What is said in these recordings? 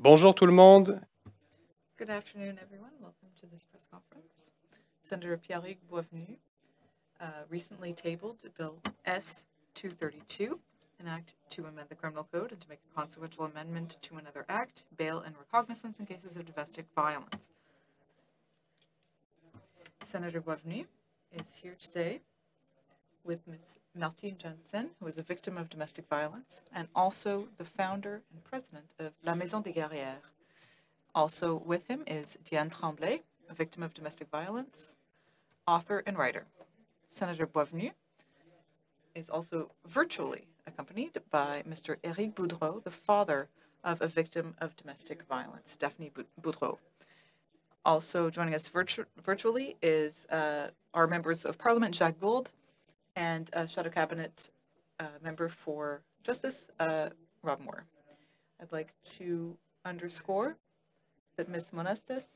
Bonjour tout le monde. Good afternoon, everyone. Welcome to this press conference. Senator Pierre-Hugues Boisvenu recently tabled Bill S-232, an act to amend the criminal code and to make a consequential amendment to another act, bail and recognizance in cases of domestic violence. Senator Boisvenu is here today with Ms. Martine Jensen, who is a victim of domestic violence, and also the founder and president of La Maison des Guerrières. Also with him is Diane Tremblay, a victim of domestic violence, author and writer. Senator Boisvenu is also virtually accompanied by Mr. Éric Boudreau, the father of a victim of domestic violence, Daphne Boudreau. Also joining us virtually is our members of Parliament, Jacques Gould, and Shadow Cabinet member for Justice, Rob Moore. I'd like to underscore that Ms. Monestes,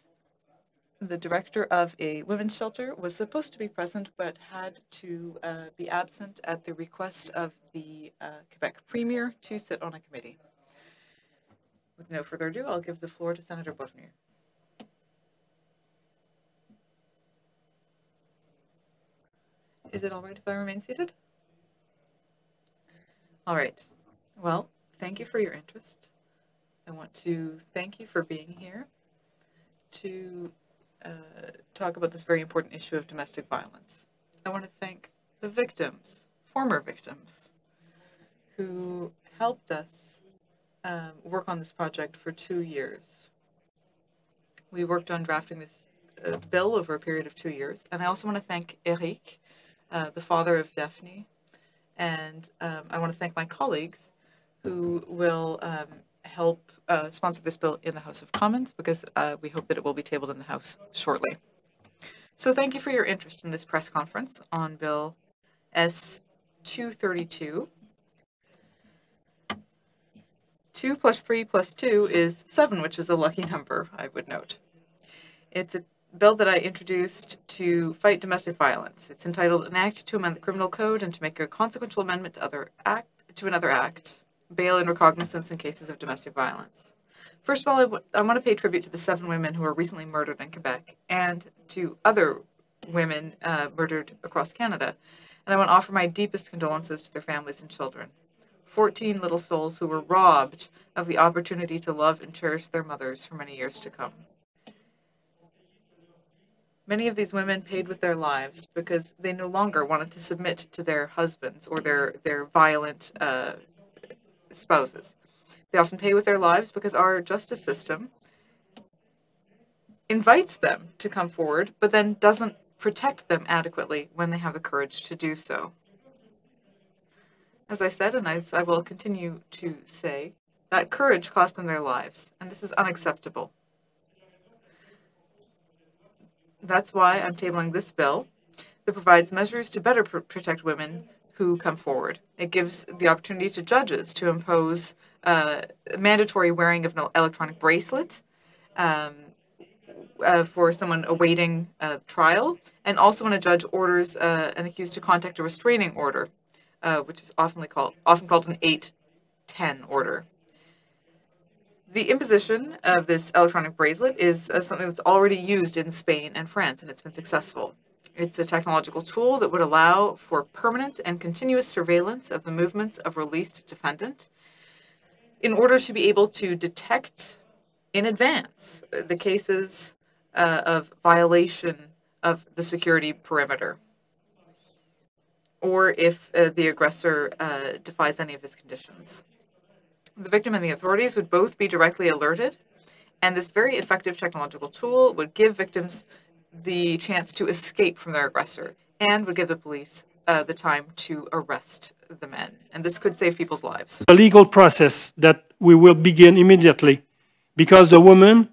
the director of a women's shelter, was supposed to be present but had to be absent at the request of the Quebec Premier to sit on a committee. With no further ado, I'll give the floor to Senator Boisvenu. Is it all right if I remain seated? All right. Well, thank you for your interest. I want to thank you for being here to talk about this very important issue of domestic violence. I want to thank the victims, former victims, who helped us work on this project for 2 years. We worked on drafting this bill over a period of 2 years. And I also want to thank Eric, the father of Daphne, and I want to thank my colleagues who will help sponsor this bill in the House of Commons, because we hope that it will be tabled in the House shortly. So thank you for your interest in this press conference on Bill S-232. 2 plus 3 plus 2 is 7, which is a lucky number, I would note. It's a bill that I introduced to fight domestic violence. It's entitled An Act to Amend the Criminal Code and to make a consequential amendment to another act, bail and recognizance in cases of domestic violence. First of all, I want to pay tribute to the 7 women who were recently murdered in Quebec and to other women murdered across Canada. And I want to offer my deepest condolences to their families and children. 14 little souls who were robbed of the opportunity to love and cherish their mothers for many years to come. Many of these women paid with their lives because they no longer wanted to submit to their husbands or their violent spouses. They often pay with their lives because our justice system invites them to come forward, but then doesn't protect them adequately when they have the courage to do so. As I said, and as I will continue to say, that courage cost them their lives, and this is unacceptable. That's why I'm tabling this bill that provides measures to better protect women who come forward. It gives the opportunity to judges to impose mandatory wearing of an electronic bracelet for someone awaiting trial, and also when a judge orders an accused to contact a restraining order, which is often called an 810 order. The imposition of this electronic bracelet is something that's already used in Spain and France, and it's been successful. It's a technological tool that would allow for permanent and continuous surveillance of the movements of released defendant in order to be able to detect in advance the cases of violation of the security perimeter, or if the aggressor defies any of his conditions. The victim and the authorities would both be directly alerted, and this very effective technological tool would give victims the chance to escape from their aggressor and would give the police the time to arrest the men. And this could save people's lives. A legal process that we will begin immediately, because the women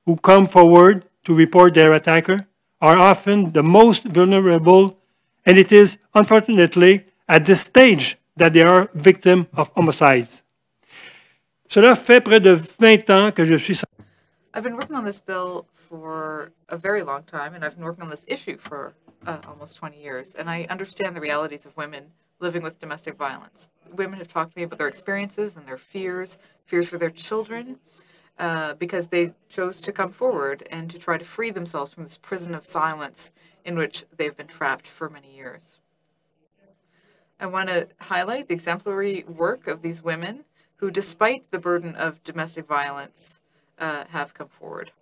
who come forward to report their attacker are often the most vulnerable, and it is, unfortunately, at this stage that they are victims of homicides. Cela fait près de 20 ans que je suis... I've been working on this bill for a very long time, and I've been working on this issue for almost 20 years, and I understand the realities of women living with domestic violence. Women have talked to me about their experiences and their fears for their children, because they chose to come forward and to try to free themselves from this prison of silence in which they've been trapped for many years. I want to highlight the exemplary work of these women who, despite the burden of domestic violence, have come forward.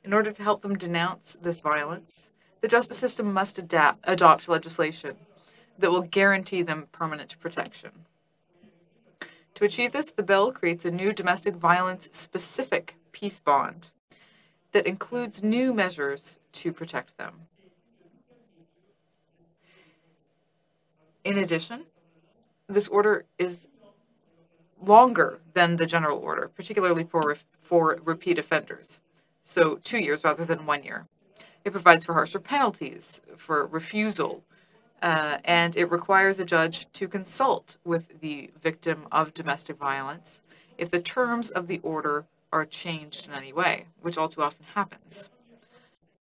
In order to help them denounce this violence, the justice system must adopt legislation that will guarantee them permanent protection. To achieve this, the bill creates a new domestic violence-specific peace bond that includes new measures to protect them. In addition, this order is longer than the general order, particularly for repeat offenders, so 2 years rather than 1 year. It provides for harsher penalties for refusal, and it requires a judge to consult with the victim of domestic violence if the terms of the order are changed in any way, which all too often happens.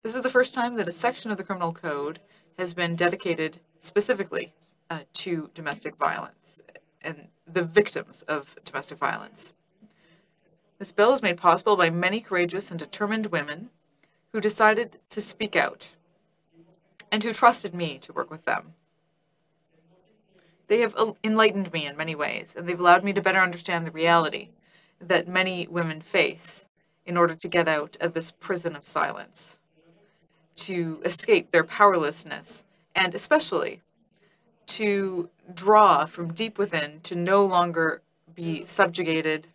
This is the first time that a section of the criminal code has been dedicated specifically to domestic violence and the victims of domestic violence. This bill is made possible by many courageous and determined women who decided to speak out and who trusted me to work with them. They have enlightened me in many ways, and they've allowed me to better understand the reality that many women face in order to get out of this prison of silence, to escape their powerlessness, and especially to draw from deep within to no longer be subjugated,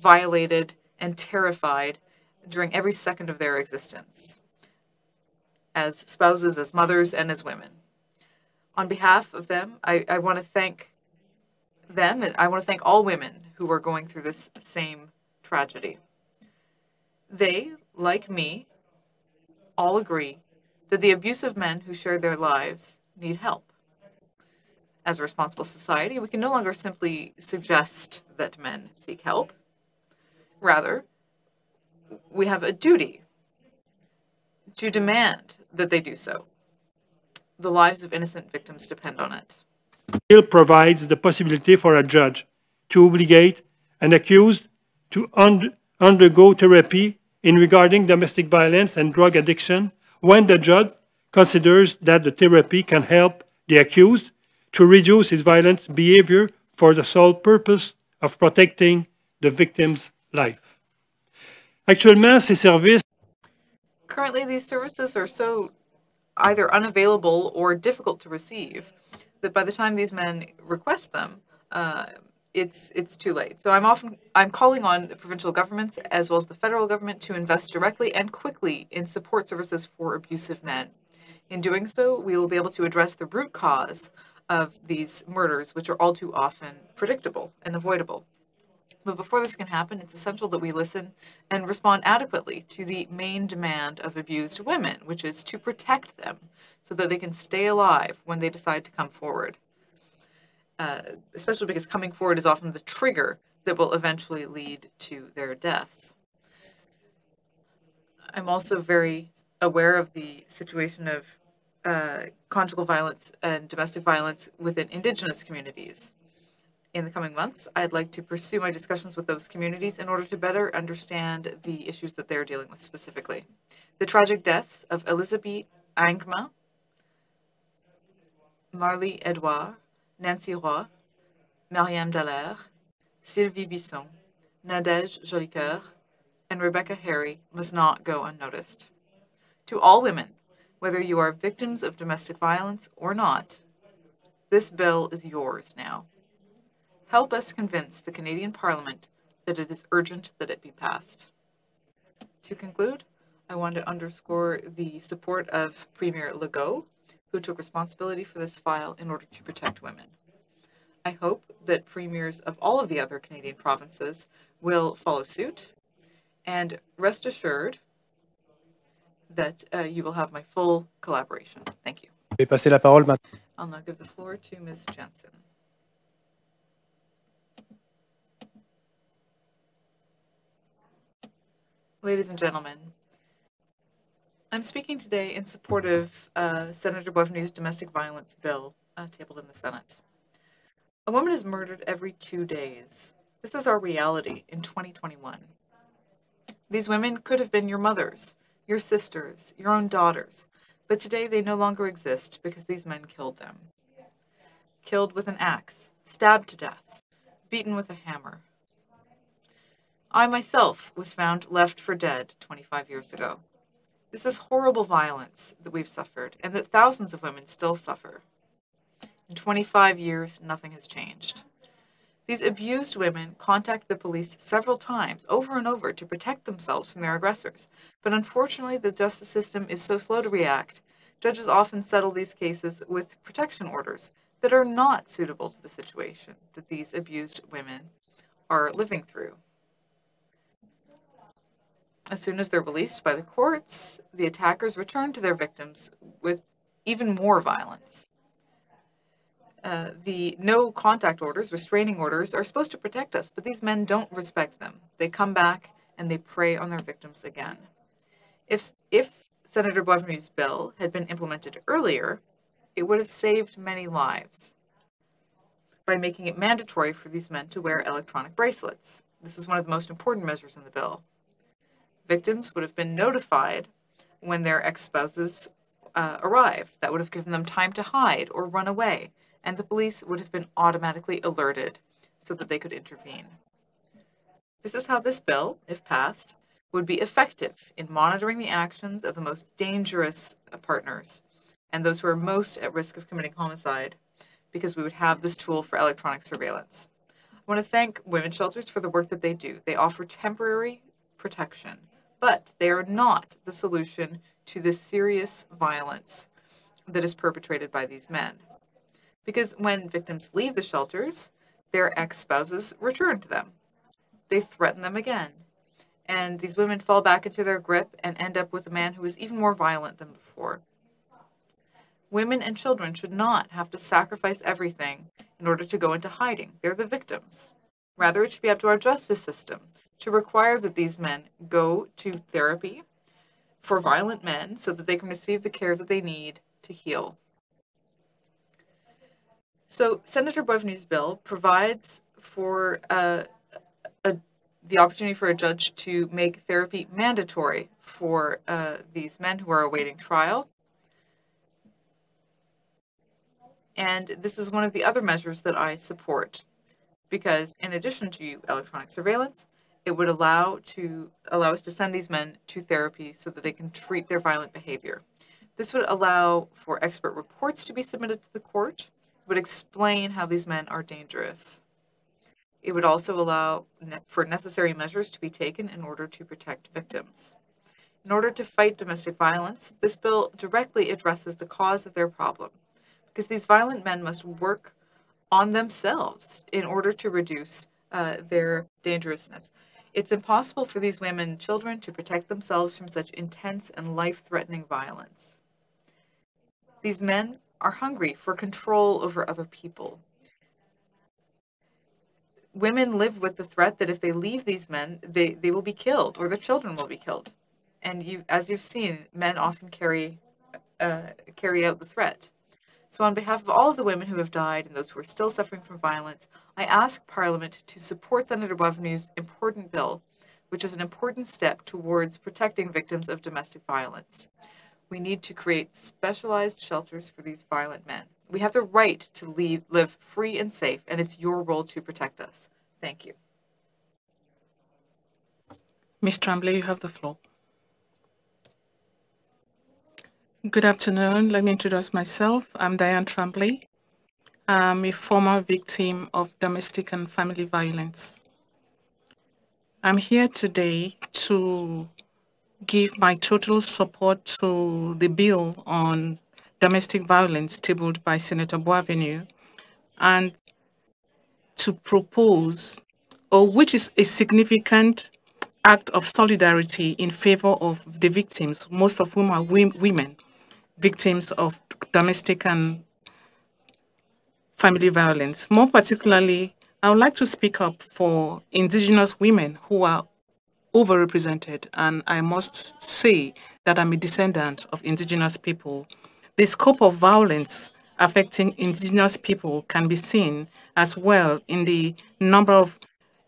violated, and terrified during every second of their existence, as spouses, as mothers, and as women. On behalf of them, I want to thank them, and I want to thank all women who are going through this same tragedy. They, like me, all agree that the abusive men who shared their lives need help. As a responsible society, we can no longer simply suggest that men seek help. Rather, we have a duty to demand that they do so. The lives of innocent victims depend on it. The bill provides the possibility for a judge to obligate an accused to undergo therapy in regarding domestic violence and drug addiction when the judge considers that the therapy can help the accused to reduce his violent behavior for the sole purpose of protecting the victim's life. Actuellement, ces services. Currently, these services are so either unavailable or difficult to receive that by the time these men request them, it's too late. So I'm calling on the provincial governments as well as the federal government to invest directly and quickly in support services for abusive men. In doing so, we will be able to address the root cause of these murders, which are all too often predictable and avoidable. But before this can happen, it's essential that we listen and respond adequately to the main demand of abused women, which is to protect them so that they can stay alive when they decide to come forward. Especially because coming forward is often the trigger that will eventually lead to their deaths. I'm also very aware of the situation of conjugal violence and domestic violence within Indigenous communities. In the coming months, I'd like to pursue my discussions with those communities in order to better understand the issues that they're dealing with specifically. The tragic deaths of Elizabeth Angma, Marlie Edouard, Nancy Roy, Mariam Dallaire, Sylvie Bisson, Nadège Jolicoeur, and Rebecca Harry must not go unnoticed. To all women, whether you are victims of domestic violence or not, this bill is yours now. Help us convince the Canadian Parliament that it is urgent that it be passed. To conclude, I want to underscore the support of Premier Legault, who took responsibility for this file in order to protect women. I hope that premiers of all of the other Canadian provinces will follow suit, and rest assured that you will have my full collaboration. Thank you. I'll now give the floor to Ms. Jensen. Ladies and gentlemen, I'm speaking today in support of Senator Boisvenu's domestic violence bill tabled in the Senate. A woman is murdered every 2 days. This is our reality in 2021. These women could have been your mothers, your sisters, your own daughters, but today they no longer exist because these men killed them. Killed with an axe, stabbed to death, beaten with a hammer. I myself was found left for dead 25 years ago. This is horrible violence that we've suffered and that thousands of women still suffer. In 25 years, nothing has changed. These abused women contact the police several times, over and over, to protect themselves from their aggressors. But unfortunately, the justice system is so slow to react. Judges often settle these cases with protection orders that are not suitable to the situation that these abused women are living through. As soon as they're released by the courts, the attackers return to their victims with even more violence. The no contact orders, restraining orders, are supposed to protect us, but these men don't respect them. They come back and they prey on their victims again. If Senator Boisvenu's bill had been implemented earlier, it would have saved many lives by making it mandatory for these men to wear electronic bracelets. This is one of the most important measures in the bill. Victims would have been notified when their ex-spouses arrived. That would have given them time to hide or run away, and the police would have been automatically alerted so that they could intervene. This is how this bill, if passed, would be effective in monitoring the actions of the most dangerous partners and those who are most at risk of committing homicide, because we would have this tool for electronic surveillance. I want to thank women's shelters for the work that they do. They offer temporary protection, but they are not the solution to the serious violence that is perpetrated by these men. Because when victims leave the shelters, their ex-spouses return to them. They threaten them again. And these women fall back into their grip and end up with a man who is even more violent than before. Women and children should not have to sacrifice everything in order to go into hiding. They're the victims. Rather, it should be up to our justice system to require that these men go to therapy for violent men so that they can receive the care that they need to heal. So Senator Boisvenu's bill provides for the opportunity for a judge to make therapy mandatory for these men who are awaiting trial. And this is one of the other measures that I support, because in addition to electronic surveillance, it would allow us to send these men to therapy so that they can treat their violent behavior. This would allow for expert reports to be submitted to the court. It would explain how these men are dangerous. It would also allow for necessary measures to be taken in order to protect victims. In order to fight domestic violence, this bill directly addresses the cause of their problem, because these violent men must work on themselves in order to reduce their dangerousness. It's impossible for these women and children to protect themselves from such intense and life-threatening violence. These men are hungry for control over other people. Women live with the threat that if they leave these men, they will be killed or their children will be killed. And as you've seen, men often carry out the threat. So on behalf of all of the women who have died and those who are still suffering from violence, I ask Parliament to support Senator Boisvenu's important bill, which is an important step towards protecting victims of domestic violence. We need to create specialized shelters for these violent men. We have the right to live free and safe, and it's your role to protect us. Thank you. Ms. Tremblay, you have the floor. Good afternoon. Let me introduce myself. I'm Diane Tremblay. I'm a former victim of domestic and family violence. I'm here today to give my total support to the bill on domestic violence tabled by Senator Boisvenu, and to propose, which is a significant act of solidarity in favor of the victims, most of whom are women, victims of domestic and family violence. More particularly, I would like to speak up for indigenous women who are overrepresented, and I must say that I'm a descendant of indigenous people. The scope of violence affecting indigenous people can be seen as well in the number of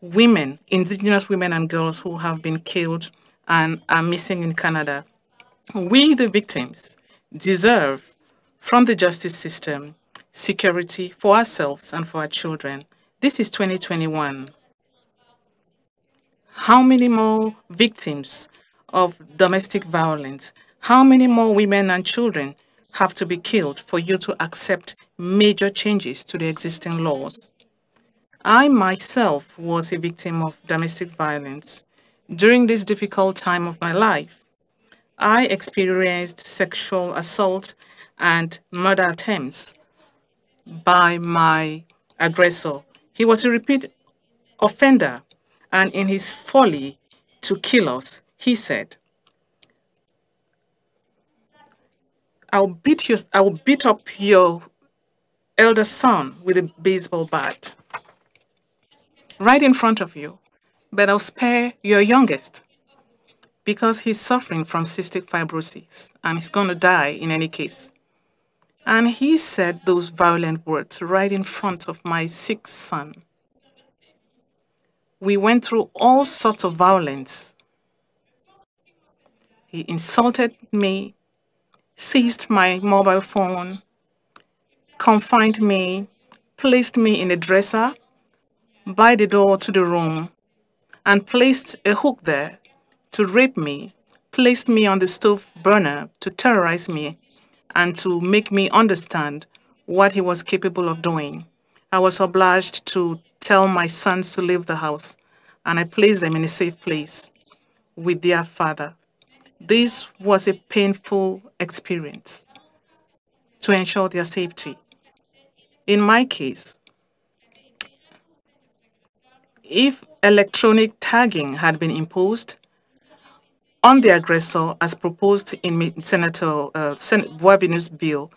women, Indigenous women and girls who have been killed and are missing in Canada. We, the victims, deserve from the justice system security for ourselves and for our children. This is 2021. How many more victims of domestic violence, how many more women and children have to be killed for you to accept major changes to the existing laws? I myself was a victim of domestic violence. During this difficult time of my life, I experienced sexual assault and murder attempts by my aggressor. He was a repeat offender, and in his folly to kill us, he said, I will beat up your elder son with a baseball bat right in front of you, but I'll spare your youngest because he's suffering from cystic fibrosis and he's going to die in any case. And he said those violent words right in front of my sick son. We went through all sorts of violence. He insulted me, seized my mobile phone, confined me, placed me in a dresser by the door to the room, and placed a hook there to rape me, placed me on the stove burner to terrorize me and to make me understand what he was capable of doing. I was obliged to tell my sons to leave the house, and I placed them in a safe place with their father. This was a painful experience to ensure their safety. In my case, if electronic tagging had been imposed on the aggressor as proposed in Senator Boisvenu's bill,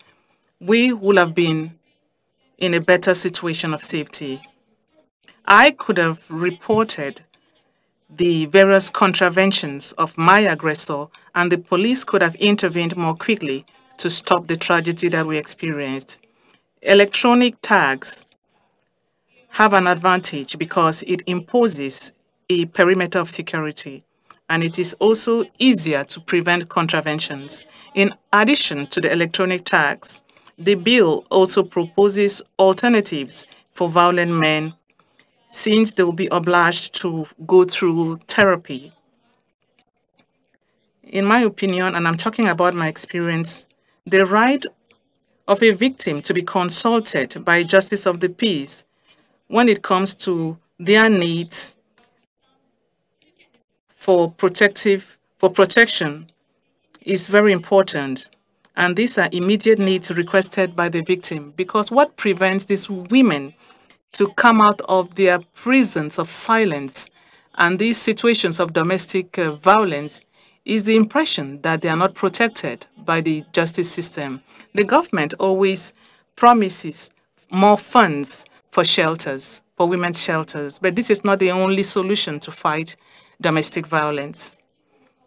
we would have been in a better situation of safety. I could have reported the various contraventions of my aggressor, and the police could have intervened more quickly to stop the tragedy that we experienced. Electronic tags have an advantage because it imposes a perimeter of security, and it is also easier to prevent contraventions. In addition to the electronic tags, the bill also proposes alternatives for violent men since they will be obliged to go through therapy. In my opinion, and I'm talking about my experience, the right of a victim to be consulted by a justice of the peace when it comes to their needs for protection is very important. And these are immediate needs requested by the victim, because what prevents these women to come out of their prisons of silence and these situations of domestic violence is the impression that they are not protected by the justice system. The government always promises more funds for shelters, for women's shelters, but this is not the only solution to fight domestic violence.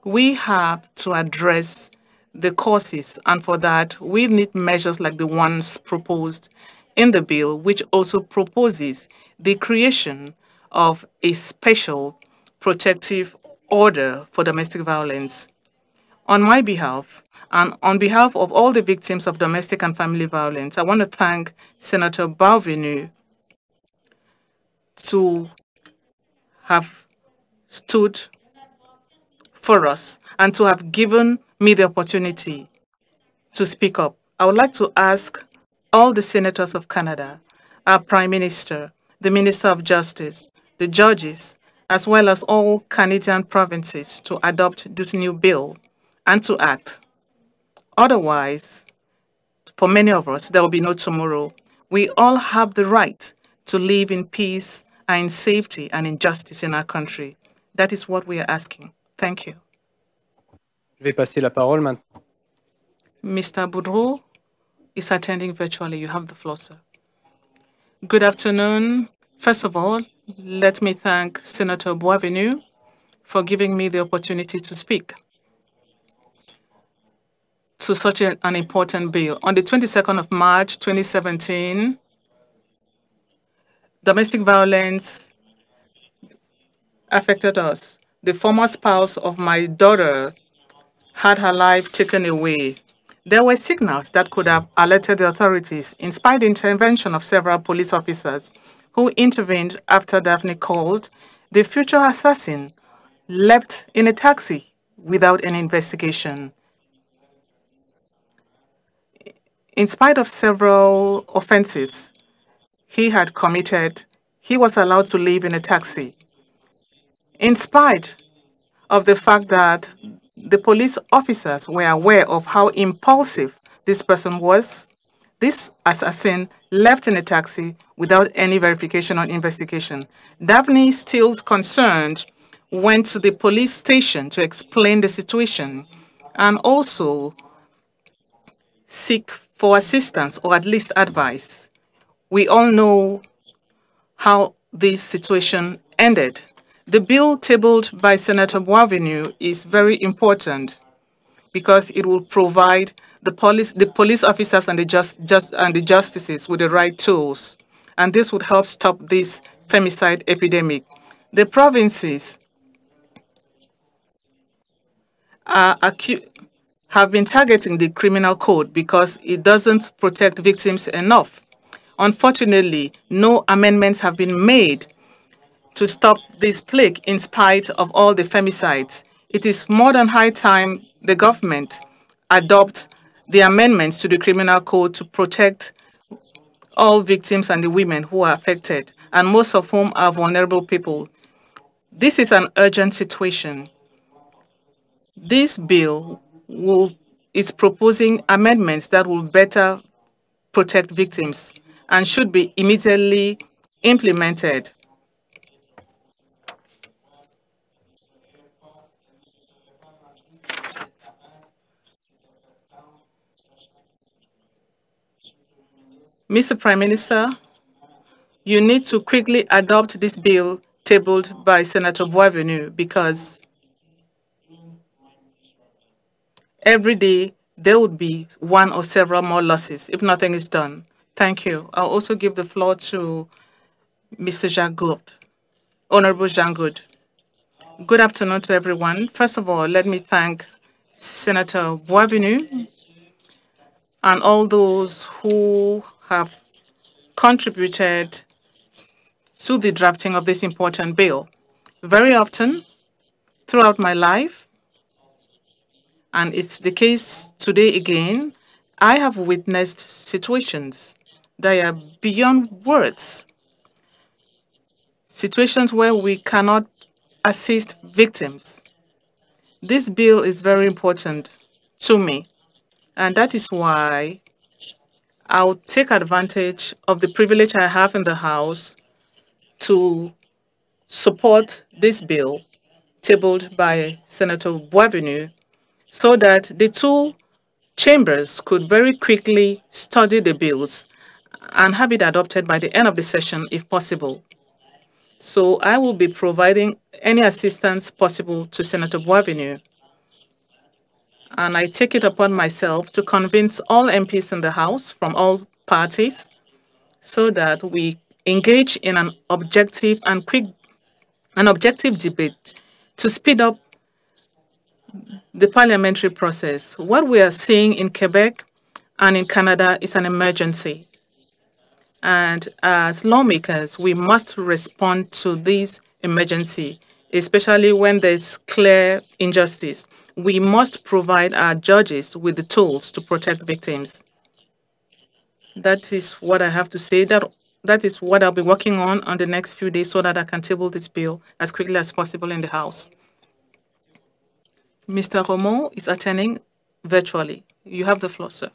We have to address the causes, and for that, we need measures like the ones proposed in the bill, which also proposes the creation of a special protective order for domestic violence. On my behalf, and on behalf of all the victims of domestic and family violence, I want to thank Senator Boisvenu to have stood for us and to have given me the opportunity to speak up. I would like to ask all the senators of Canada, our Prime Minister, the Minister of Justice, the judges, as well as all Canadian provinces to adopt this new bill and to act. Otherwise, for many of us, there will be no tomorrow. We all have the right to live in peace and in safety and in justice in our country. That is what we are asking. Thank you. Je vais passer la parole maintenant. Mr. Boudreau is attending virtually. You have the floor, sir. Good afternoon. First of all, let me thank Senator Boisvenu for giving me the opportunity to speak to such an important bill. On the 22nd of March, 2017, domestic violence affected us. The former spouse of my daughter had her life taken away. There were signals that could have alerted the authorities, in spite of the intervention of several police officers who intervened after Daphne called. The future assassin left in a taxi without any investigation. In spite of several offenses he had committed, he was allowed to live in a taxi. In spite of the fact that the police officers were aware of how impulsive this person was, this assassin left in a taxi without any verification or investigation. Daphne, still concerned, went to the police station to explain the situation and also seek for assistance or at least advice. We all know how this situation ended. The bill tabled by Senator Boisvenu is very important because it will provide the police officers and the justices with the right tools, and this would help stop this femicide epidemic. The provinces have been targeting the criminal code because it doesn't protect victims enough. Unfortunately, no amendments have been made to stop this plague in spite of all the femicides. It is more than high time the government adopt the amendments to the criminal code to protect all victims and the women who are affected, and most of whom are vulnerable people. This is an urgent situation. This bill is proposing amendments that will better protect victims and should be immediately implemented. Mr. Prime Minister, you need to quickly adopt this bill tabled by Senator Boisvenu because every day there would be one or several more losses if nothing is done. Thank you. I'll also give the floor to Mr. Jangoud, Honorable Jangoud. Good afternoon to everyone. First of all, let me thank Senator Boisvenu and all those who have contributed to the drafting of this important bill. Very often throughout my life, and it's the case today again, I have witnessed situations that are beyond words. Situations where we cannot assist victims. This bill is very important to me, and that is why I'll take advantage of the privilege I have in the House to support this bill tabled by Senator Boisvenu so that the two chambers could very quickly study the bills and have it adopted by the end of the session if possible. So I will be providing any assistance possible to Senator Boisvenu. And I take it upon myself to convince all MPs in the House from all parties so that we engage in an objective debate to speed up the parliamentary process. What we are seeing in Quebec and in Canada is an emergency. And as lawmakers, we must respond to this emergency, especially when there's clear injustice. We must provide our judges with the tools to protect victims. That is what I have to say. That is what I'll be working on the next few days so that I can table this bill as quickly as possible in the House. Mr. Romo is attending virtually. You have the floor, sir.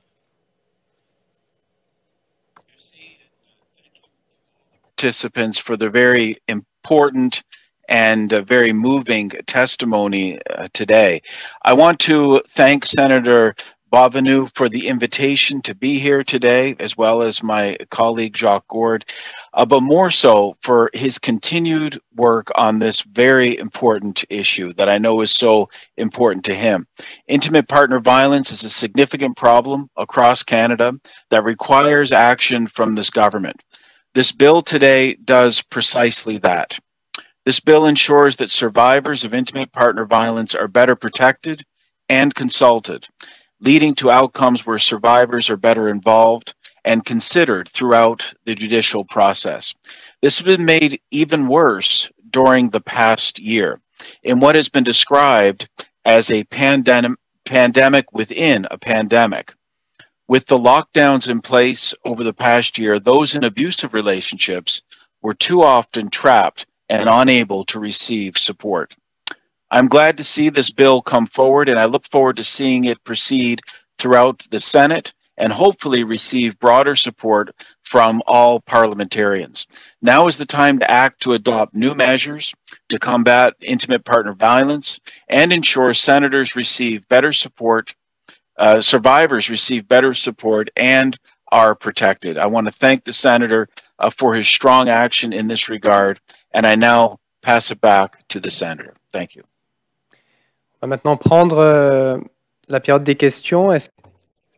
Participants for the very important and very moving testimony today. I want to thank Senator Boisvenu for the invitation to be here today, as well as my colleague Jacques Gourde, but more so for his continued work on this very important issue that I know is so important to him. Intimate partner violence is a significant problem across Canada that requires action from this government. This bill today does precisely that. This bill ensures that survivors of intimate partner violence are better protected and consulted, leading to outcomes where survivors are better involved and considered throughout the judicial process. This has been made even worse during the past year in what has been described as a pandemic within a pandemic. With the lockdowns in place over the past year, those in abusive relationships were too often trapped and unable to receive support. I'm glad to see this bill come forward, and I look forward to seeing it proceed throughout the Senate and hopefully receive broader support from all parliamentarians. Now is the time to act to adopt new measures to combat intimate partner violence and ensure senators receive better support, survivors receive better support and are protected. I want to thank the senator for his strong action in this regard, and I now pass it back to the senator. Thank you. On va maintenant prendre la période des questions.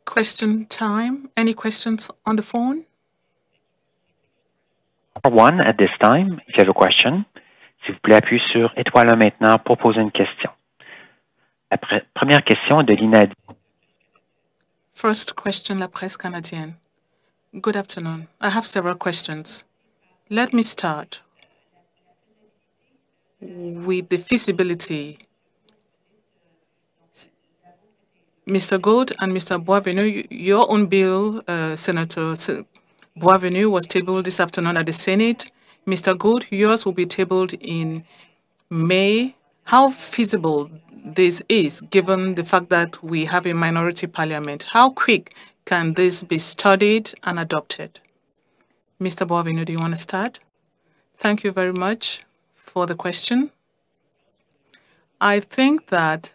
Question time. Any questions on the phone? One at this time, if you have a question. S'il vous plaît, appuyez sur étoile 1 maintenant pour poser une question. La première question est de l'INADI. First question, La Presse Canadienne. Good afternoon. I have several questions. Let me start with the feasibility. Mr. Gould and Mr. Boisvenu, your own bill, Senator Boisvenu, was tabled this afternoon at the Senate. Mr. Gould, yours will be tabled in May. How feasible this is, given the fact that we have a minority parliament? How quick can this be studied and adopted? Mr. Boisvenu, do you want to start? Thank you very much for the question. I think that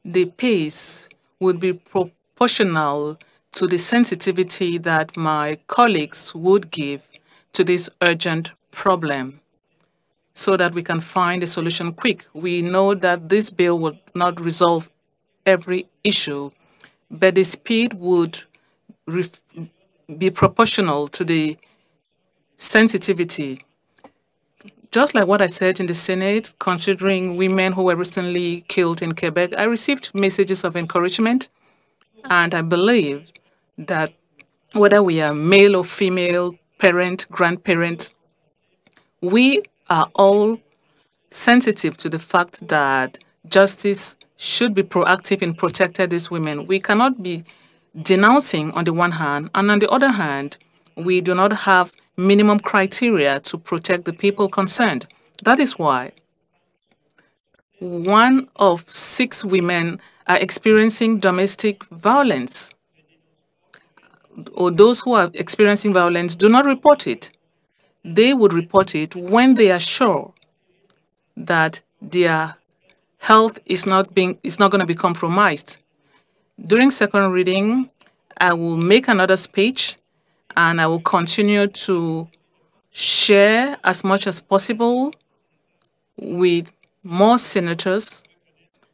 the pace would be proportional to the sensitivity that my colleagues would give to this urgent problem so that we can find a solution quick. We know that this bill would not resolve every issue, but the speed would be proportional to the sensitivity. Just like what I said in the Senate, considering women who were recently killed in Quebec, I received messages of encouragement, and I believe that whether we are male or female, parent, grandparent, we are all sensitive to the fact that justice should be proactive in protecting these women. We cannot be denouncing on the one hand, and on the other hand, we do not have minimum criteria to protect the people concerned. That is why 1 of 6 women are experiencing domestic violence, or those who are experiencing violence do not report it. They would report it when they are sure that their health is not going to be compromised. During second reading, I will make another speech, and I will continue to share as much as possible with more senators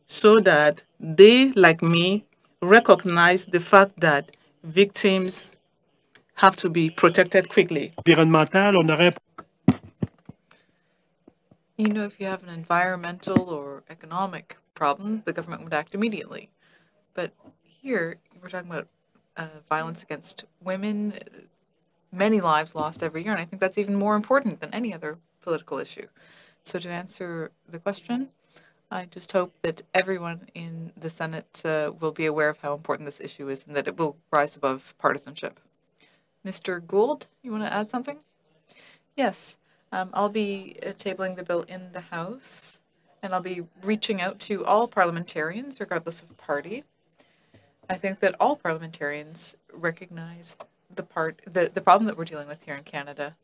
so that they, like me, recognize the fact that victims have to be protected quickly. Environnemental, on aurait... You know, if you have an environmental or economic problem, the government would act immediately. But here, we're talking about violence against women, many lives lost every year, and I think that's even more important than any other political issue. So to answer the question, I just hope that everyone in the Senate will be aware of how important this issue is and that it will rise above partisanship. Mr. Gould, you want to add something? Yes. I'll be tabling the bill in the House, and I'll be reaching out to all parliamentarians, regardless of party. I think that all parliamentarians recognize the problem that we're dealing with here in Canada,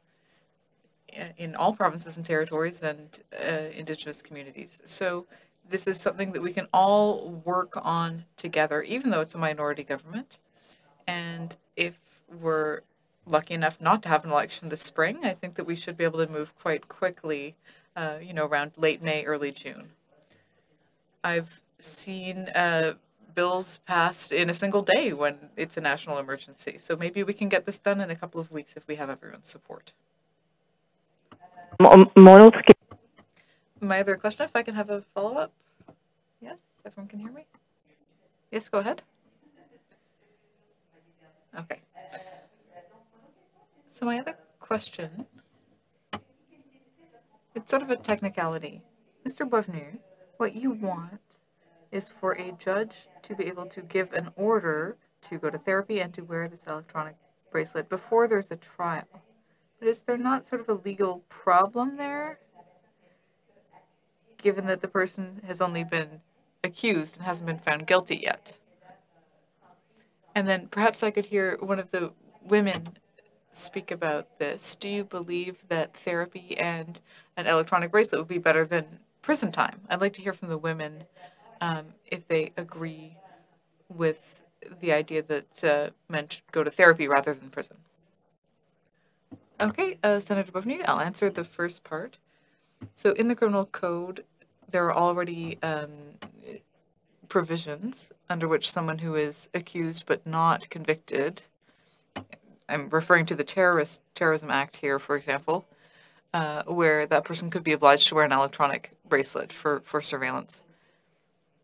in all provinces and territories and Indigenous communities. So this is something that we can all work on together, even though it's a minority government. And if we're lucky enough not to have an election this spring, I think that we should be able to move quite quickly, around late May, early June. I've seen bills passed in a single day when it's a national emergency. So maybe we can get this done in a couple of weeks if we have everyone's support. my other question, if I can have a follow-up. Yes, everyone can hear me? Yes, go ahead. Okay. So my other question, it's sort of a technicality. Mr. Boisvenu, what you want is for a judge to be able to give an order to go to therapy and to wear this electronic bracelet before there's a trial. But is there not sort of a legal problem there, given that the person has only been accused and hasn't been found guilty yet? And then perhaps I could hear one of the women speak about this. Do you believe that therapy and an electronic bracelet would be better than prison time? I'd like to hear from the women if they agree with the idea that men should go to therapy rather than prison. Okay, Senator Boisvenu, I'll answer the first part. So in the criminal code, there are already provisions under which someone who is accused but not convicted, I'm referring to the Terrorism Act here, for example, where that person could be obliged to wear an electronic bracelet for surveillance.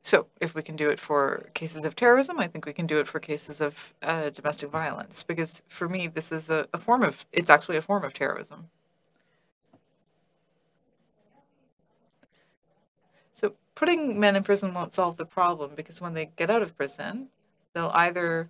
So if we can do it for cases of terrorism, I think we can do it for cases of domestic violence, because for me, this is it's actually a form of terrorism. So putting men in prison won't solve the problem, because when they get out of prison, they'll either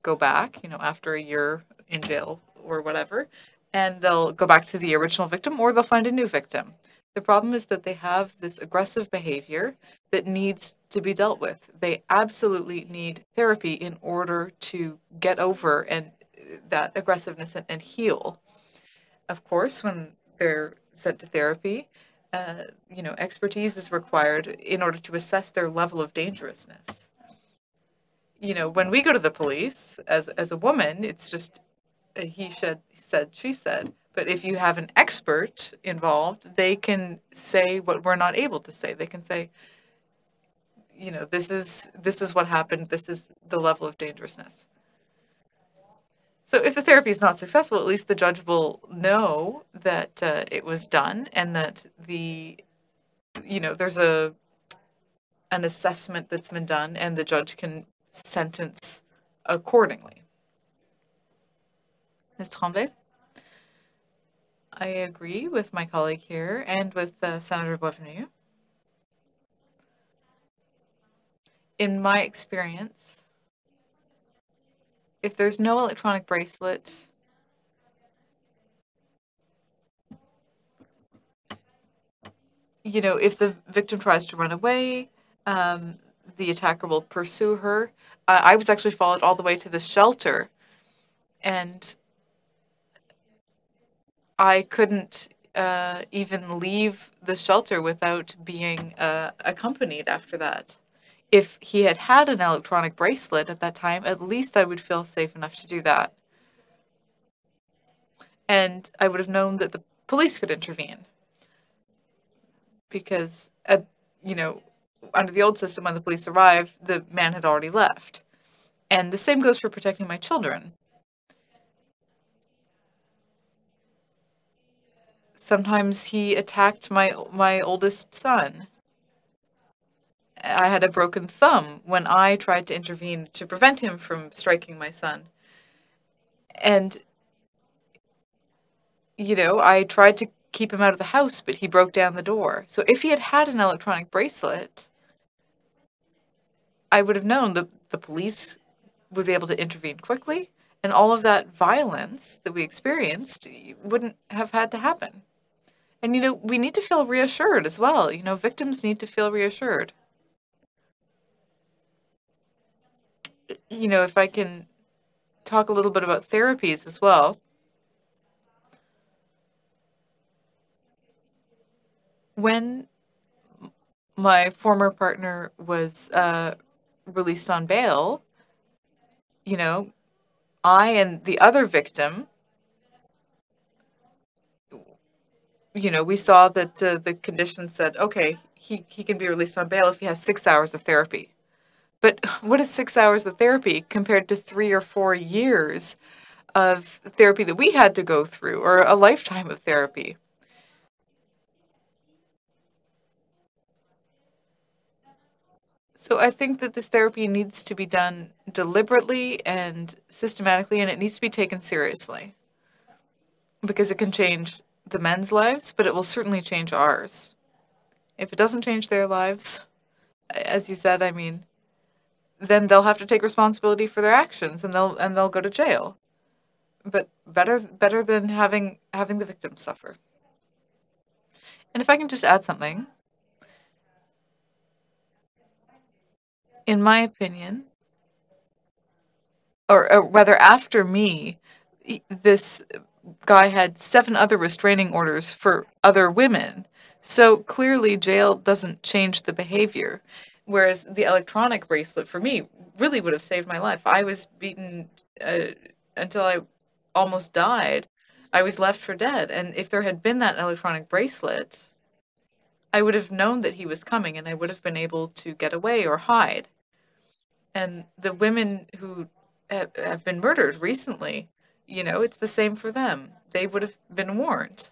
go back, after a year in jail or whatever, and they'll go back to the original victim, or they'll find a new victim. The problem is that they have this aggressive behavior that needs to be dealt with. They absolutely need therapy in order to get over that aggressiveness and heal. Of course, when they're sent to therapy, expertise is required in order to assess their level of dangerousness. When we go to the police, as a woman, it's just he said, she said. But if you have an expert involved, they can say what we're not able to say. They can say, this is what happened. This is the level of dangerousness. So if the therapy is not successful, at least the judge will know that it was done, and that there's an assessment that's been done, and the judge can sentence accordingly. Ms. Tremblay? I agree with my colleague here and with Senator Boisvenu. In my experience, if there's no electronic bracelet, if the victim tries to run away, the attacker will pursue her. I was actually followed all the way to the shelter, and I couldn't even leave the shelter without being accompanied after that. If he had had an electronic bracelet at that time, at least I would feel safe enough to do that. And I would have known that the police could intervene. Because, under the old system, when the police arrived, the man had already left. And the same goes for protecting my children. Sometimes he attacked my oldest son. I had a broken thumb when I tried to intervene to prevent him from striking my son. And, I tried to keep him out of the house, but he broke down the door. So if he had had an electronic bracelet, I would have known that the police would be able to intervene quickly, and all of that violence that we experienced wouldn't have had to happen. And, we need to feel reassured as well. Victims need to feel reassured. If I can talk a little bit about therapies as well. When my former partner was released on bail, I and the other victim, we saw that the condition said, okay, he can be released on bail if he has 6 hours of therapy. But what is 6 hours of therapy compared to 3 or 4 years of therapy that we had to go through, or a lifetime of therapy? So I think that this therapy needs to be done deliberately and systematically, and it needs to be taken seriously. Because it can change the men's lives, but it will certainly change ours. If it doesn't change their lives, as you said, I mean, then they'll have to take responsibility for their actions, and they'll go to jail. But better than having the victim suffer. And if I can just add something, in my opinion, or rather after me, this guy had 7 other restraining orders for other women. So clearly jail doesn't change the behavior. Whereas the electronic bracelet for me really would have saved my life. I was beaten until I almost died. I was left for dead. And if there had been that electronic bracelet, I would have known that he was coming and I would have been able to get away or hide. And the women who have been murdered recently, you know, it's the same for them. They would have been warned.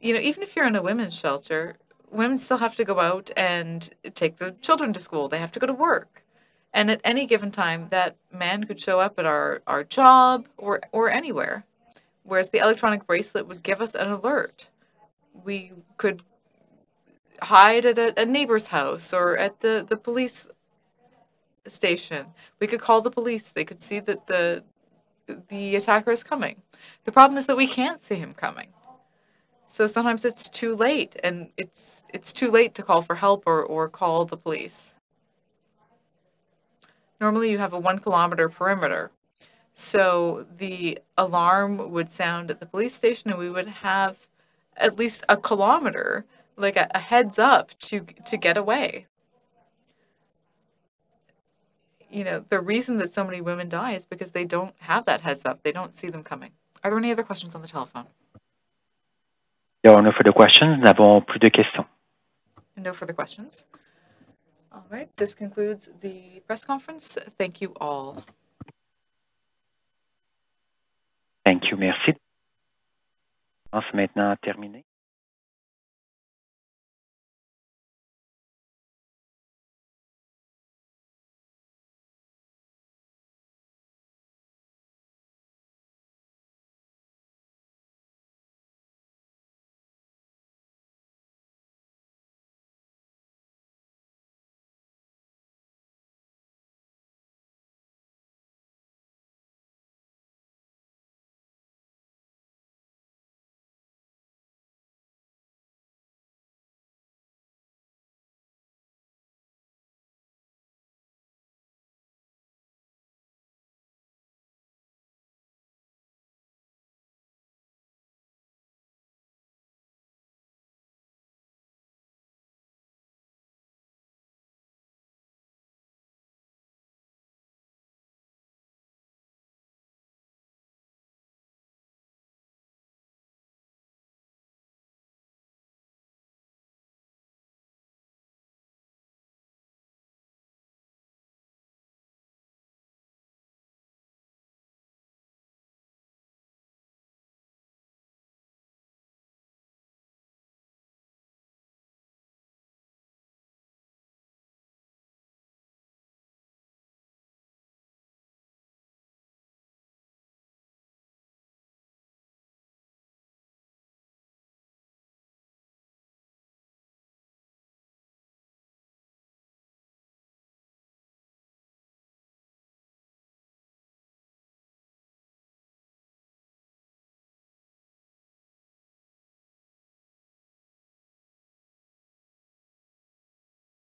You know, even if you're in a women's shelter, women still have to go out and take the children to school. They have to go to work. And at any given time, that man could show up at our job or anywhere. Whereas the electronic bracelet would give us an alert. We could hide at a neighbor's house or at the police station. We could call the police. They could see that the attacker is coming. The problem is that we can't see him coming. So sometimes it's too late, and it's too late to call for help or call the police. Normally you have a 1 kilometer perimeter. So the alarm would sound at the police station, and we would have at least a kilometer, like a heads up to get away. You know, the reason that so many women die is because they don't have that heads up. They don't see them coming. Are there any other questions on the telephone? There are no further questions. Nous n'avons plus de questions. No further questions. All right, this concludes the press conference. Thank you all. Thank you, merci. C'est maintenant terminé.